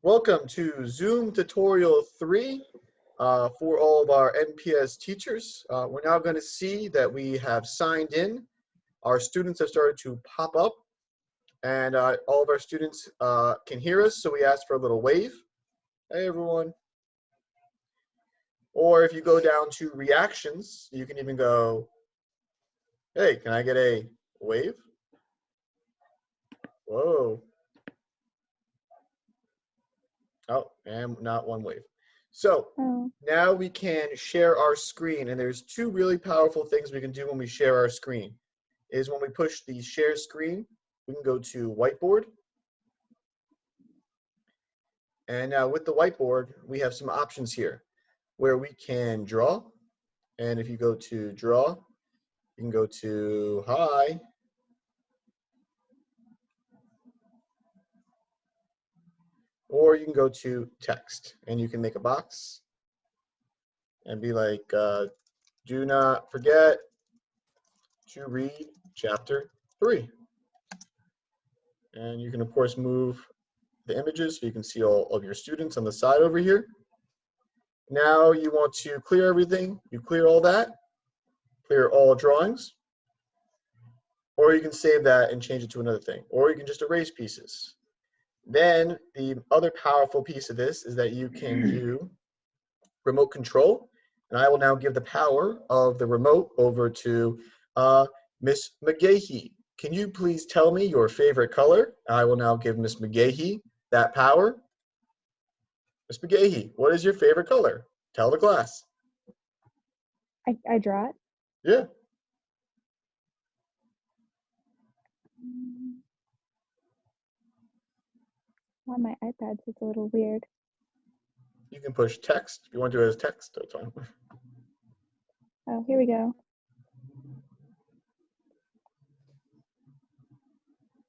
Welcome to Zoom tutorial 3 for all of our NPS teachers. We're now going to see that we have signed in. Our students have started to pop up, and all of our students can hear us, so we ask for a little wave. Hey, everyone. Or if you go down to reactions, you can even go, hey, can I get a wave? Whoa. Oh, and not one wave. So now we can share our screen, and there's two really powerful things we can do when we share our screen. Is when we push the share screen, we can go to Whiteboard. And now with the Whiteboard, we have some options here where we can draw. And if you go to draw, you can go to hi. Or you can go to text, and you can make a box and be like, do not forget to read chapter 3. And you can, of course, move the images so you can see all of your students on the side over here. Now you want to clear everything. You clear all that, clear all drawings, or you can save that and change it to another thing, or you can just erase pieces. Then the other powerful piece of this is that you can do remote control, and I will now give the power of the remote over to Miss McGahee. Can you please tell me your favorite color? I will now give Miss McGahee that power. Miss McGahee, what is your favorite color? Tell the class. I draw it? Yeah. On my iPad, so it's a little weird. You can push text. If you want to do it as text, that's fine. Oh, here we go.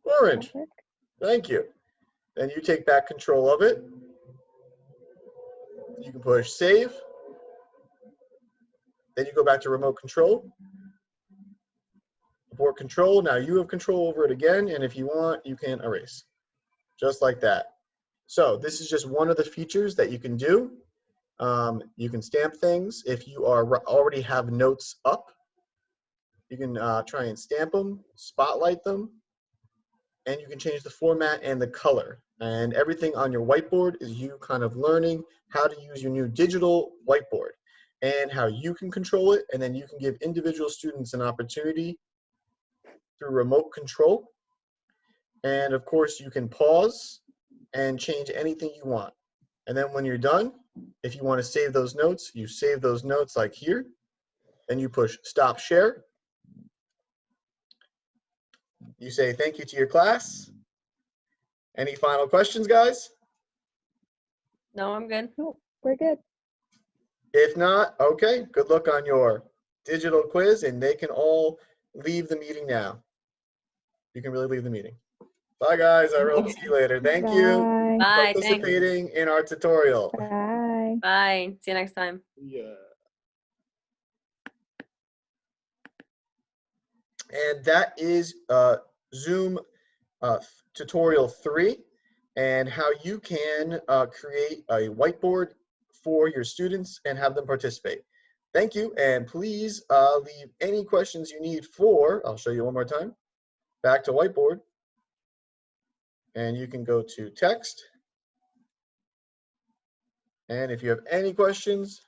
Orange. Thank you. Then you take back control of it. You can push save. Then you go back to remote control. Abort control. Now you have control over it again, and if you want, you can erase. Just like that. So this is just one of the features that you can do. You can stamp things. If you already have notes up, you can try and stamp them, spotlight them, and you can change the format and the color. And everything on your whiteboard is you kind of learning how to use your new digital whiteboard and how you can control it, and then you can give individual students an opportunity through remote control. And of course, you can pause and change anything you want. And then when you're done, if you want to save those notes, you save those notes like here. Then you push stop share. You say thank you to your class. Any final questions, guys? No, I'm good. Oh, we're good. If not, okay, good luck on your digital quiz, and they can all leave the meeting now. You can really leave the meeting. Bye, guys. I will see you later. Thank you for Bye. participating in our tutorial. Bye. Bye. See you next time. Yeah. And that is Zoom tutorial 3, and how you can create a whiteboard for your students and have them participate. Thank you, and please leave any questions you need for, I'll show you one more time, back to whiteboard. And you can go to text. And if you have any questions,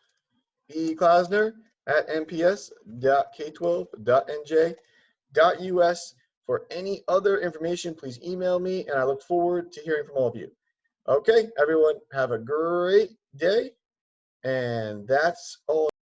bklausner@nps.k12.nj.us. For any other information, please email me, and I look forward to hearing from all of you. Okay, everyone, have a great day. And that's all.